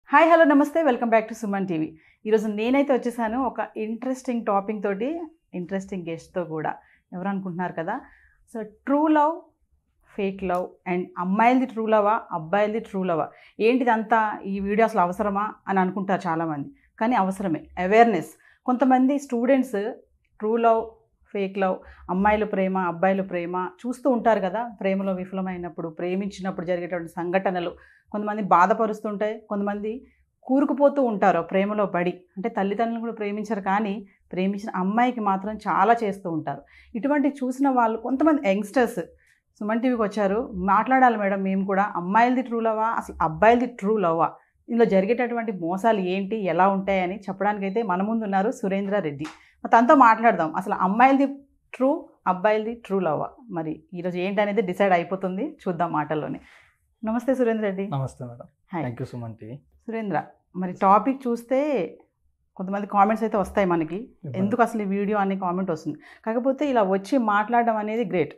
Hi hello నమస్తే welcome back to Suman TV. ఈరోజు నేనైతే వచ్చేసాను ఒక ఇంట్రెస్టింగ్ టాపిక్ తోటి, ఇంట్రెస్టింగ్ గెస్ట్తో కూడా. ఎవరు అనుకుంటున్నారు కదా, so true love, fake love and అమ్మాయిలది ట్రూ లవా, అబ్బాయిలది ట్రూ లవా, ఏంటిదంతా ఈ వీడియో అసలు అవసరమా అని అనుకుంటారు చాలామంది. కానీ అవసరమే, అవేర్నెస్. కొంతమంది students true love, fake love, అమ్మాయిల ప్రేమ, అబ్బాయిల ప్రేమ చూస్తూ ఉంటారు కదా. ప్రేమలో విఫలమైనప్పుడు, ప్రేమించినప్పుడు జరిగేటువంటి సంఘటనలు కొంతమంది బాధపరుస్తుంటాయి, కొంతమంది కూరుకుపోతూ ఉంటారు ప్రేమలో పడి. అంటే తల్లిదండ్రులను కూడా ప్రేమించరు, కానీ ప్రేమించిన అమ్మాయికి మాత్రం చాలా చేస్తూ ఉంటారు. ఇటువంటి చూసిన వాళ్ళు కొంతమంది యంగ్స్టర్స్ సుమన్ టీవీకి వచ్చారు. మాట్లాడాలి మేడం మేము కూడా, అమ్మాయిలది ట్రూ లవా, అసలు అబ్బాయిలది ట్రూ లవా, ఇందులో జరిగేటటువంటి మోసాలు ఏంటి, ఎలా ఉంటాయని చెప్పడానికైతే మన ముందు ఉన్నారు సురేంద్ర రెడ్డి. తనతో మాట్లాడదాం. అసలు అమ్మాయిలది ట్రూ, అబ్బాయిలది ట్రూ లవా, మరి ఈరోజు ఏంటనేది డిసైడ్ అయిపోతుంది, చూద్దాం మాటల్లోనే. నమస్తే సురేంద్ర రెడ్డి. నమస్తే madam. Thank you Suman TV. Surendra, మరి టాపిక్ చూస్తే కొంతమంది కామెంట్స్ అయితే వస్తాయి మనకి, ఎందుకు అసలు ఈ వీడియో అనే కామెంట్ వస్తుంది. కాకపోతే ఇలా వచ్చి మాట్లాడడం అనేది గ్రేట్.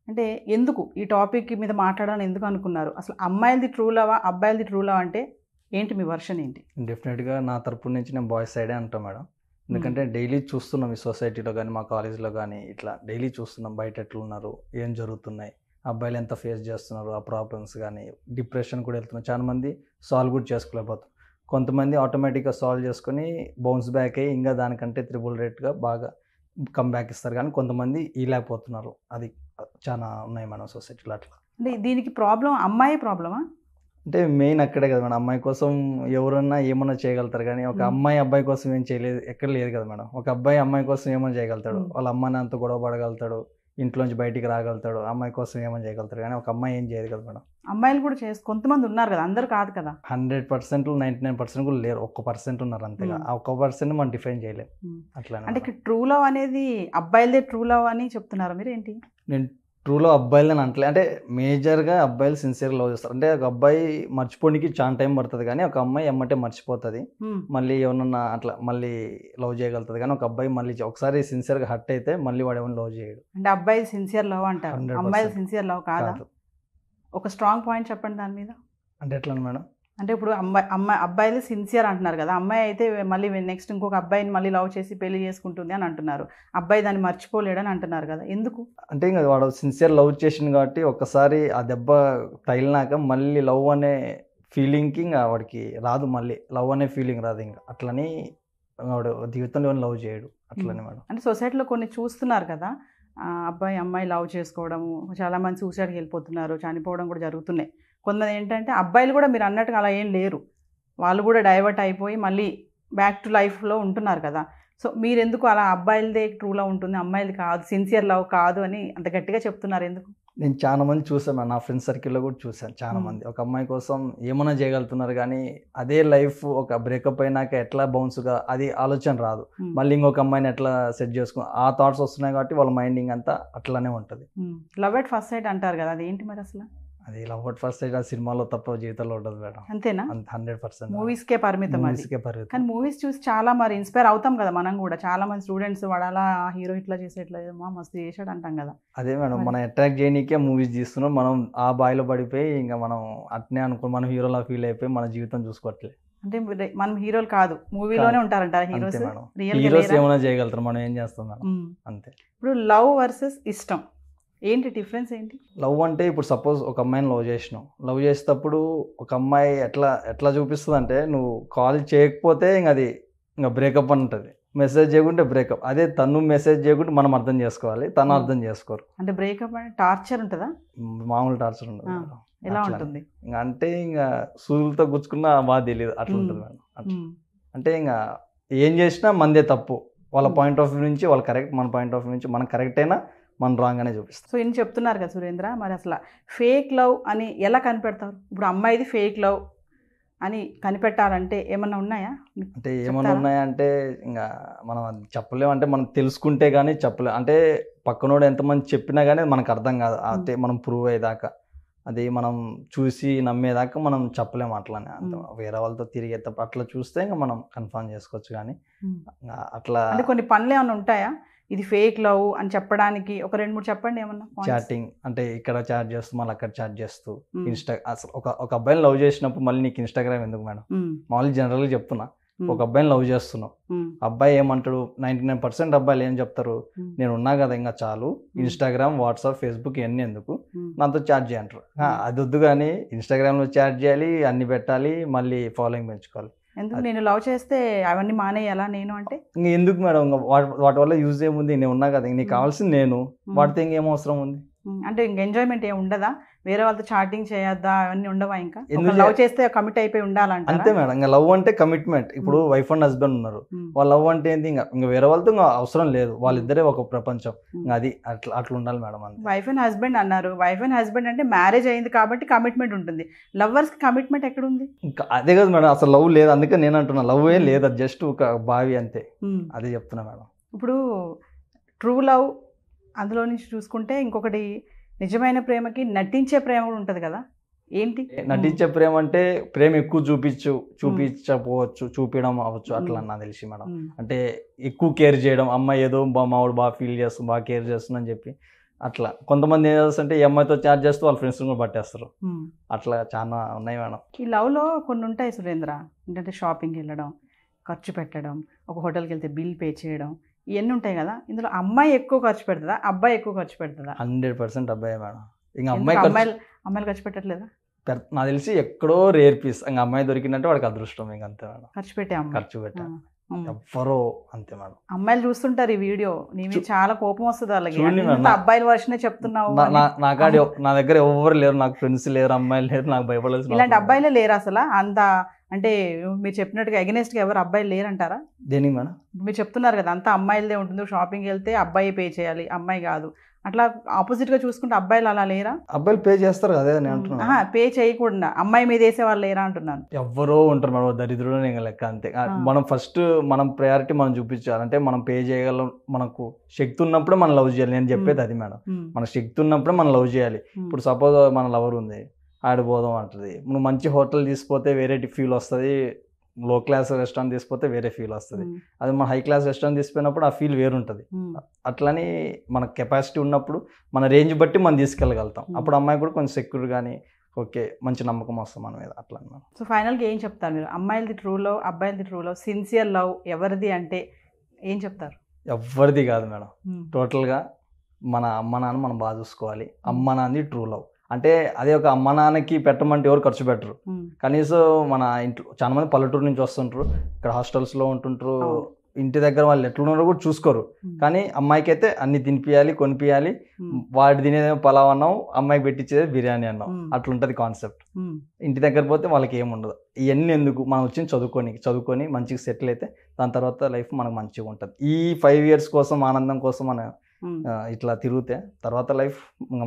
అంటే ఎందుకు ఈ టాపిక్ మీద మాట్లాడాలని ఎందుకు అనుకున్నారు? అసలు అమ్మాయిలది ట్రూ లవా, అబ్బాయిలది ట్రూ లవా అంటే ఏంటి, మీ వర్షన్ ఏంటి? డెఫినెట్గా నా తరపు నుంచి నేను బాయ్స్ సైడే అంటాను మేడం. ఎందుకంటే డైలీ చూస్తున్నాం ఈ సొసైటీలో కానీ, మా కాలేజీలో కానీ, ఇట్లా డైలీ చూస్తున్నాం బయట ఎట్లున్నారు, ఏం జరుగుతున్నాయి, అబ్బాయిలు ఎంత ఫేస్ చేస్తున్నారు, ఆ ప్రాబ్లమ్స్ కానీ, డిప్రెషన్ కూడా వెళ్తున్నారు. చాలా మంది సాల్వ్ కూడా చేసుకోలేకపోతారు. కొంతమంది ఆటోమేటిక్గా సాల్వ్ చేసుకొని బౌన్స్ బ్యాక్ అయ్యి ఇంకా దానికంటే త్రిబుల్ రేట్గా బాగా కమ్ బ్యాక్ ఇస్తారు. కానీ కొంతమంది ఇలాకపోతున్నారు. అది చాలా ఉన్నాయి మన సొసైటీలో. అట్లా అంటే దీనికి ప్రాబ్లం అమ్మాయి ప్రాబ్లమా? అంటే మెయిన్ అక్కడే కదా మేడం. అమ్మాయి కోసం ఎవరన్నా ఏమన్నా చేయగలుగుతారు, కానీ ఒక అమ్మాయి అబ్బాయి కోసం ఏం చేయలేదు, ఎక్కడ లేదు కదా మేడం. ఒక అబ్బాయి అమ్మాయి కోసం ఏమన్నా చేయగలుగుతాడు, వాళ్ళ అమ్మాయిని అంత గొడవ పడగలుగుతాడు, ఇంట్లోంచి బయటికి రాగలుగుతాడు, అమ్మాయి కోసం ఏమని చేయగలుగుతారు. కానీ ఒక అమ్మాయి ఏం చేయదు కదా మేడం. అమ్మాయిలు కూడా కొంతమంది ఉన్నారు కదా, అందరు కాదు కదా. 100% 99% కూడా లేరు, 1% ఉన్నారు అంతేగా. ఆ 1% మనం డిఫైన్ చేయలేము. అట్లా అంటే ట్రూ లవ్ అనేది అబ్బాయిలదే ట్రూ లవ్ అని చెప్తున్నారు మీరు, ఏంటి? నేను ట్రూలో అబ్బాయిలని అంటలే. అంటే మేజర్గా అబ్బాయిలు సిన్సియర్గా లవ్ చేస్తారు. అంటే ఒక అబ్బాయి మర్చిపోనికి చాలా టైం పడుతుంది, కానీ ఒక అమ్మాయి ఎమ్మటే మర్చిపోతుంది, మళ్ళీ ఏమన్నా అట్లా మళ్ళీ లవ్ చేయగలుగుతుంది. కానీ ఒక అబ్బాయి మళ్ళీ ఒకసారి సిన్సియర్గా హర్ట్ అయితే మళ్ళీ వాడు ఏమైనా లవ్ చేయడు. అంటే అబ్బాయి సిన్సియర్ లవ్ అంటారు, అమ్మాయి సిన్సియర్ లవ్ కాదా? ఒక స్ట్రాంగ్ పాయింట్ చెప్పండి దాని మీద. అంటే ఎట్లా మేడం? అంటే ఇప్పుడు అబ్బాయిలు సిన్సియర్ అంటున్నారు కదా, అమ్మాయి అయితే మళ్ళీ నెక్స్ట్ ఇంకొక అబ్బాయిని మళ్ళీ లవ్ చేసి పెళ్లి చేసుకుంటుంది అని అంటున్నారు, అబ్బాయి దాన్ని మర్చిపోలేడని అంటున్నారు కదా, ఎందుకు? అంటే ఇంకా వాడు సిన్సియర్ లవ్ చేసింది కాబట్టి ఒకసారి ఆ దెబ్బ తగిలినాక మళ్ళీ లవ్ అనే ఫీలింగ్కి ఇంకా వాడికి రాదు, మళ్ళీ లవ్ అనే ఫీలింగ్ రాదు. ఇంకా అట్లని వాడు జీవితంలో లవ్ చేయడు. అట్లనే మేడం. అంటే సొసైటీలో కొన్ని చూస్తున్నారు కదా, అబ్బాయి అమ్మాయి లవ్ చేసుకోవడము, చాలామంది సూసైడ్కి వెళ్ళిపోతున్నారు, చనిపోవడం కూడా జరుగుతున్నాయి. కొంతమంది ఏంటంటే అబ్బాయిలు కూడా మీరు అన్నట్టుగా అలా ఏం లేరు, వాళ్ళు కూడా డైవర్ట్ అయిపోయి మళ్ళీ బ్యాక్ టు లైఫ్లో ఉంటున్నారు కదా. సో మీరు ఎందుకు అలా అబ్బాయిలదే ట్రూ లవ్ ఉంటుంది, అమ్మాయిలది కాదు, సిన్సియర్ లవ్ కాదు అని అంత గట్టిగా చెప్తున్నారు ఎందుకు? నేను చాలా మంది చూసాను, నా ఫ్రెండ్స్ సర్కిల్లో కూడా చూసాను. చాలా మంది ఒక అమ్మాయి కోసం ఏమైనా చేయగలుగుతున్నారు, కానీ అదే లైఫ్ ఒక బ్రేకప్ అయినాక ఎట్లా బౌన్స్గా అది ఆలోచన రాదు, మళ్ళీ ఇంకొక అమ్మాయిని ఎట్లా సెట్ చేసుకుని ఆ థాట్స్ వస్తున్నాయి కాబట్టి వాళ్ళ మైండింగ్ అంతా అట్లానే ఉంటుంది. లవ్ ఎట్ ఫస్ట్ సైట్ అంటారు కదా, అది ఏంటి మరి అసలు? అది లవ్ అట్ ఫస్ట్ సైట్ ఆ సినిమాలో తప్ప జీవితంలో ఉండదు మేడం. అంతేనా? 100% మూవీస్కే పరిమితం. కానీ మూవీస్ చూసి చాలా మరి ఇన్స్పైర్ అవుతాం కదా మనం కూడా. చాలా మంది స్టూడెంట్స్ వాడు అలా హీరో ఇట్లా చేసే ఇట్లా మస్తు చేసాడు అంటాం కదా. అదే మేడం, మనం అట్రాక్ట్ చేయడానికే మూవీస్ తీస్తున్నాం. మనం ఆ బాయిలో పడిపోయి ఇంకా మనం అట్నే అనుకో మనం హీరోలా ఫీల్ అయిపోయి మన జీవితం చూసుకోవట్లేదు. అంటే మనం హీరోలు కాదు, మూవీలోనే ఉంటారంటారు హీరోస్. హీరోస్ ఏమైనా చేయగలుగుతారు, మనం ఏం చేస్తాం మేడం, అంతే. ఇప్పుడు లవ్ వర్సెస్ ఇష్టం ఏంటి, డిఫరెన్స్ ఏంటి? లవ్ అంటే ఇప్పుడు సపోజ్ ఒక అమ్మాయిని లవ్ చేసినావు, లవ్ చేసేటప్పుడు ఒక అమ్మాయి ఎట్లా చూపిస్తుంది అంటే, నువ్వు కాల్ చేయకపోతే ఇంక అది ఇంకా బ్రేకప్ అని ఉంటుంది, మెసేజ్ చేయకుంటే బ్రేకప్. అదే తను మెసేజ్ చేయకుంటే మనం అర్థం చేసుకోవాలి, తను అర్థం చేసుకోరు. అంటే బ్రేకప్ అంటే టార్చర్ ఉంటుందా? మామూలు టార్చర్ ఉంటుంది. ఎలా ఉంటుంది? ఇంకా అంటే ఇంకా సూదులతో గుచ్చుకున్నా బాగా తెలియదు, అట్లా ఉంటుంది మేడం. అంటే ఇంకా ఏం చేసినా మనదే తప్పు, వాళ్ళ పాయింట్ ఆఫ్ వ్యూ నుంచి వాళ్ళు కరెక్ట్, మన పాయింట్ ఆఫ్ వ్యూ నుంచి మనం కరెక్ట్ అయినా మనం రాంగ్ అనే చూపిస్తాం. సో ఇన్ని చెప్తున్నారు కదా సురేంద్ర, మరి అసలు ఫేక్ లవ్ అని ఎలా కనిపెడతారు? ఇప్పుడు అమ్మాయిది ఫేక్ లవ్ అని కనిపెట్టాలంటే ఏమన్నా ఉన్నాయా? అంటే ఏమన్నా ఉన్నాయంటే ఇంకా మనం అది చెప్పలేము. అంటే మనం తెలుసుకుంటే కానీ చెప్పలేము. అంటే పక్కనోడు ఎంతమంది చెప్పినా కానీ మనకు అర్థం కాదు, అంటే మనం ప్రూవ్ అయ్యేదాకా, అది మనం చూసి నమ్మేదాకా మనం చెప్పలేము. అట్లానే అంత వేరే వాళ్ళతో తిరిగేటప్పుడు అట్లా చూస్తే ఇంకా మనం కన్ఫర్మ్ చేసుకోవచ్చు. కానీ అట్లా అంటే కొన్ని పనులు ఏమైనా ఉంటాయా? ఇది ఫేక్ లవ్ అని చెప్పడానికి ఒక 2-3 చెప్పండి ఏమన్నా points? చాటింగ్ అంటే ఇక్కడ చాట్ చేస్తూ మళ్ళీ అక్కడ చాట్ చేస్తూ అసలు ఒక అబ్బాయిని లవ్ చేసినప్పుడు మళ్ళీ నీకు ఇన్స్టాగ్రామ్ ఎందుకు మేడం? మామూలు జనరల్గా చెప్తున్నా, ఒక అబ్బాయిని లవ్ చేస్తున్నావు, అబ్బాయి ఏమంటాడు? 99% అబ్బాయిలు ఏం చెప్తారు? నేను ఉన్నా కదా ఇంకా చాలు, ఇన్స్టాగ్రామ్, వాట్సాప్, ఫేస్బుక్ ఇవన్నీ ఎందుకు, నాతో చాట్ చేయంటారు. అది వద్దు, కానీ ఇన్స్టాగ్రామ్లో చాట్ చేయాలి, అన్ని పెట్టాలి, మళ్ళీ ఫాలోయింగ్ పెంచుకోవాలి. ఎందుకు నేను లవ్ చేస్తే అవన్నీ మానేయాలా నేను అంటే? ఇంక ఎందుకు మేడం? వాటి వల్ల యూజ్ ఏముంది? నేను ఉన్నా కదా, నీకు కావాల్సింది నేను, వాటితో ఇంకేం అవసరం ఉంది? అంటే ఇంక ఎంజాయ్మెంట్ ఏమి ఉండదా? వేరే వాళ్ళతో చాటింగ్ చేయొద్దా? అవన్నీ ఉండవా? ఇంకా ఎందుకు లవ్ చేస్తే కమిట్ అయిపోయి ఉండాలంట. అంతే మేడం, ఇంకా లవ్ అంటే కమిట్మెంట్. ఇప్పుడు వైఫ్ అండ్ హస్బెండ్ ఉన్నారు, వాళ్ళ లవ్ అంటే ఏంటి? ఇంకా వేరే వాళ్ళతో ఇంకా అవసరం లేదు, వాళ్ళిద్దరే ఒక ప్రపంచం. ఇంకా అది అట్లా ఉండాలి మేడం. అంతే. వైఫ్ అండ్ హస్బెండ్ అన్నారు, వైఫ్ అండ్ హస్బెండ్ అంటే మ్యారేజ్ అయింది కాబట్టి కమిట్మెంట్ ఉంటుంది. లవర్స్ కి కమిట్మెంట్ ఎక్కడ ఉంది? ఇంకా అదే కదా మేడం, అసలు లవ్ లేదు. అందుకే నేను అంటున్నా, లవ్ ఏ లేదు, అది జస్ట్ ఒక బావి అంతే. అదే చెప్తున్నా మేడం. ఇప్పుడు ట్రూ లవ్ అందులో నుంచి చూసుకుంటే ఇంకొకటి నిజమైన ప్రేమకి నటించే ప్రేమ కూడా ఉంటుంది కదా, ఏంటి నటించే ప్రేమ? అంటే ప్రేమ ఎక్కువ చూపించకపోవచ్చు, చూపించడం అవ్వచ్చు, అట్లా నాకు తెలిసి మేడం. అంటే ఎక్కువ కేర్ చేయడం, అమ్మాయి ఏదో మావాడు బాగా ఫీల్ చేస్తుంది, బాగా కేర్ చేస్తుందని చెప్పి అట్లా. కొంతమంది ఏం చేస్తుంటే ఈ అమ్మాయితో చాట్ చేస్తూ వాళ్ళ ఫ్రెండ్స్ కూడా పట్టేస్తారు. అట్లా చాలా ఉన్నాయి మేడం. ఈ లవ్లో కొన్ని ఉంటాయి సురేంద్ర, ఏంటంటే షాపింగ్కి వెళ్ళడం, ఖర్చు పెట్టడం, ఒక హోటల్కి వెళ్తే బిల్ పే చేయడం, ఇవన్నీ ఉంటాయి కదా. ఇందులో అమ్మాయి ఎక్కువ ఖర్చు పెడుతుందా, అబ్బాయి ఎక్కువ ఖర్చు పెడుతుందా? 100% అబ్బాయి మేడం. ఇంకా అమ్మాయిలు ఖర్చు పెట్టట్లేదా? నాకు తెలిసి ఎక్కడో రేర్ పీస్. ఇంకా అమ్మాయి దొరికినట్టు వాడికి అదృష్టం. ఇంక అంతే మేడం. ఖర్చు పెట్టా ఎవ్వరో అంతే మేడం. అమ్మాయిలు చూస్తుంటారు ఈ వీడియో, నీ మీద చాలా కోపం వస్తుంది వాళ్ళకి. అబ్బాయిల వర్షనే చెప్తున్నావు. నా దగ్గర ఎవరు లేరు, నాకు ఫ్రెండ్స్ లేరు, అమ్మాయిలు లేరు, నాకు భయపడలేదు. ఇలాంటి అబ్బాయిలే లేరు అసలు. అంత అంటే మీరు చెప్పినట్టుగా అగెనెస్ట్ గా ఎవరు అబ్బాయిలు లేరంటారా? దేనికి మేడం? మీరు చెప్తున్నారు కదా అంతా అమ్మాయిలదే ఉంటుంది, షాపింగ్ వెళ్తే అబ్బాయి పే చేయాలి, అమ్మాయి కాదు. అట్లా ఆపోజిట్ గా చూసుకుంటే అబ్బాయిలు అలా లేరా? అబ్బాయిలు పే చేస్తారు కదా, నేను అంటున్నా. పే చేయకుండా అమ్మాయి మీద వేసే వాళ్ళు లేరా అంటున్నాను. ఎవరో ఉంటారు మేడం, దరిద్రుడు ఇంకా లెక్క అంతే. మనం ఫస్ట్ మనం ప్రయారిటీ మనం చూపించాలి. అంటే మనం పే చేయగలం, మనకు శక్తి ఉన్నప్పుడే మనం లవ్ చేయాలి. నేను చెప్పేది అది మేడం, మన శక్తి ఉన్నప్పుడే మనం లవ్ చేయాలి. ఇప్పుడు సపోజ్ మన లవర్ ఉంది, ఆడిపోదాం అంటుంది, నువ్వు మంచి హోటల్ తీసుకుపోతే వేరే ఫీల్ వస్తుంది, లో క్లాస్ రెస్టారెంట్ తీసుకుపోతే వేరే ఫీల్ వస్తుంది. అది మన హై క్లాస్ రెస్టారెంట్ తీసుకుపోయినప్పుడు ఆ ఫీల్ వేరుంటుంది. అట్లని మన కెపాసిటీ ఉన్నప్పుడు మన రేంజ్ బట్టి మనం తీసుకెళ్ళగలుగుతాం. అప్పుడు అమ్మాయి కూడా కొంచెం సెక్యూర్ కానీ ఓకే మంచి నమ్మకం వస్తుంది మన మీద. అట్లా అన్నమాట. సో ఫైనల్గా ఏం చెప్తారు మీరు? అమ్మాయిలది ట్రూ లవ్, అబ్బాయిలది ట్రూ లవ్, సిన్సియర్ లవ్ ఎవరిది అంటే ఏం చెప్తారు? ఎవరిది కాదు మేడం, టోటల్గా మన అమ్మ నాన్న మనం బాగా చూసుకోవాలి. అమ్మ నాన్నది ట్రూ లవ్. అంటే అదే ఒక అమ్మ నాన్నకి పెట్టమంటే ఎవరు ఖర్చు పెట్టరు. కనీసం మన ఇంట్లో చాలా మంది పల్లెటూరు నుంచి వస్తుంటారు, ఇక్కడ హాస్టల్స్లో ఉంటుంటారు, ఇంటి దగ్గర వాళ్ళు ఎట్లున్నారో కూడా చూసుకోరు. కానీ అమ్మాయికి అయితే అన్ని తినిపియాలి, కొనిపియాలి. వాడు తినేదేమో పలావ్ అన్నావు, అమ్మాయికి పెట్టించేది బిర్యానీ అన్నావు, అట్లుంటుంది కాన్సెప్ట్. ఇంటి దగ్గర పోతే వాళ్ళకి ఏముండదు. ఇవన్నీ ఎందుకు? మనం వచ్చింది చదువుకొని మంచిగా సెటిల్ అయితే దాని తర్వాత లైఫ్ మనకు మంచిగా ఉంటుంది. ఈ 5 years కోసం ఆనందం కోసం మనం ఇట్లా తిరిగితే తర్వాత లైఫ్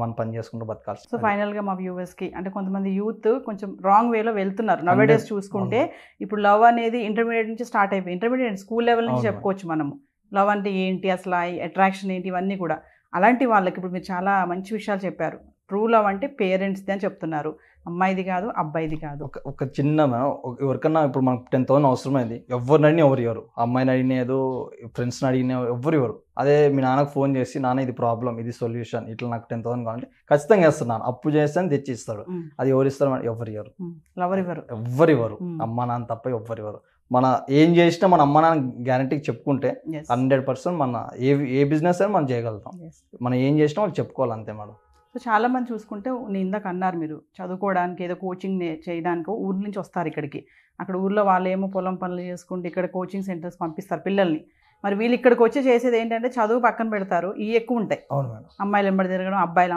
మనం పని చేసుకుంటూ బతకాల్సి. సో ఫైనల్గా మా వ్యూవర్స్కి, అంటే కొంతమంది యూత్ కొంచెం రాంగ్ వేలో వెళ్తున్నారు నవ్ డేస్ చూసుకుంటే. ఇప్పుడు లవ్ అనేది ఇంటర్మీడియట్ నుంచి స్టార్ట్ అయిపోయి, ఇంటర్మీడియట్ స్కూల్ లెవెల్ నుంచి చెప్పుకోవచ్చు మనము. లవ్ అంటే ఏంటి, అసలు అట్రాక్షన్ ఏంటి, ఇవన్నీ కూడా. అలాంటి వాళ్ళకి ఇప్పుడు మీరు చాలా మంచి విషయాలు చెప్పారు. ట్రూ లవ్ అంటే పేరెంట్స్ది అని చెప్తున్నారు, అమ్మాయిది కాదు, అబ్బాయిది కాదు. ఒక చిన్న ఎవరికన్నా ఇప్పుడు మనకు 10,000 అవసరమైంది, ఎవరిని అడిగినా ఎవరు అమ్మాయిని అడిగినేదో, ఫ్రెండ్స్ని అడిగినా ఎవరు. అదే మీ నాన్నకు ఫోన్ చేసి, నాన్న ఇది ప్రాబ్లం, ఇది సొల్యూషన్, ఇట్లా నాకు 10,000 కావాలంటే ఖచ్చితంగా వేస్తున్నాను, అప్పు చేస్తాను తెచ్చి ఇస్తాడు. అది ఎవరు ఇస్తారు? ఎవరివ్వరు. అమ్మ నాన్న తప్ప ఎవరివ్వరు. మన ఏం చేసినా మన అమ్మ నాన్న గ్యారంటీకి చెప్పుకుంటే 100% మన ఏ బిజినెస్ అయినా మనం చేయగలుగుతాం. మనం ఏం చేసినా వాళ్ళు చెప్పుకోవాలి, అంతే మేడం. సో చాలామంది చూసుకుంటే నేను ఇందాక అన్నారు మీరు చదువుకోవడానికి ఏదో కోచింగ్ చేయడానికి ఊరి నుంచి వస్తారు ఇక్కడికి. అక్కడ ఊర్లో వాళ్ళు ఏమో పొలం పనులు చేసుకుంటే ఇక్కడ కోచింగ్ సెంటర్స్ పంపిస్తారు పిల్లల్ని. మరి వీళ్ళు ఇక్కడికి వచ్చి చేసేది ఏంటంటే చదువు పక్కన పెడతారు, ఇవి ఎక్కువ ఉంటాయి. అమ్మాయిలు వెంబడి తిరగడం, అబ్బాయిలు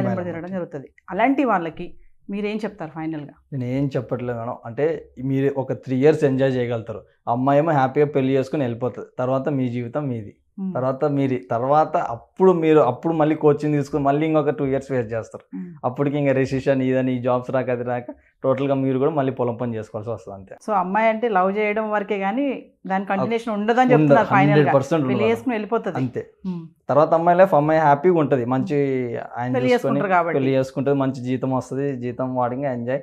వెంబడి తిరగడం జరుగుతుంది. అలాంటి వాళ్ళకి మీరేం చెప్తారు ఫైనల్గా? నేను ఏం చెప్పట్లేదు మేడం. అంటే మీరు ఒక 3 years ఎంజాయ్ చేయగలుగుతారు, అమ్మాయి ఏమో హ్యాపీగా పెళ్లి చేసుకుని వెళ్ళిపోతుంది, తర్వాత మీ జీవితం మీది. తర్వాత అప్పుడు మళ్ళీ కోచింగ్ తీసుకుని మళ్ళీ ఇంకొక 2 years వేస్ట్ చేస్తారు. అప్పటికి ఇంకా రెసిషన్ ఇదని, జాబ్స్ రాక అది రాక టోటల్గా మీరు కూడా మళ్ళీ పొలం పని చేసుకోవాల్సి వస్తుంది, అంతే. సో అమ్మాయి అంటే లవ్ చేయడం వరకే కానీ దాని కంటిన్యూషన్ ఉండదని చెప్తున్నారు. 100% వెళ్ళిపోతుంది, అంతే. తర్వాత అమ్మాయి లైఫ్, అమ్మాయి హ్యాపీగా ఉంటుంది, మంచి ఆయన పెళ్లి చేసుకుంటుంది, మంచి జీతం వస్తుంది, జీతం వాడిగా ఎంజాయ్,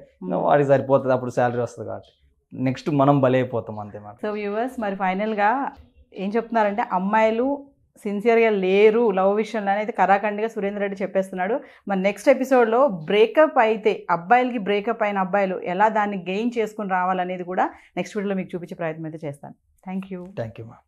వాడికి సరిపోతుంది, అప్పుడు శాలరీ వస్తుంది కాబట్టి నెక్స్ట్ మనం బలైపోతాం, అంతే మాట. సో వ్యూవర్స్, మరి ఫైనల్గా ఏం చెప్తున్నారంటే అమ్మాయిలు సిన్సియర్గా లేరు లవ్ విషయంలో అనేది కరాఖండిగా సురేందర్ రెడ్డి చెప్పేస్తున్నాడు. మరి నెక్స్ట్ ఎపిసోడ్లో బ్రేకప్ అయితే అబ్బాయిలకి బ్రేకప్ అయిన అబ్బాయిలు ఎలా దాన్ని గెయిన్ చేసుకుని రావాలనేది కూడా నెక్స్ట్ వీడియోలో మీకు చూపించే ప్రయత్నం అయితే చేస్తాను. Thank you. Thank you ma'am.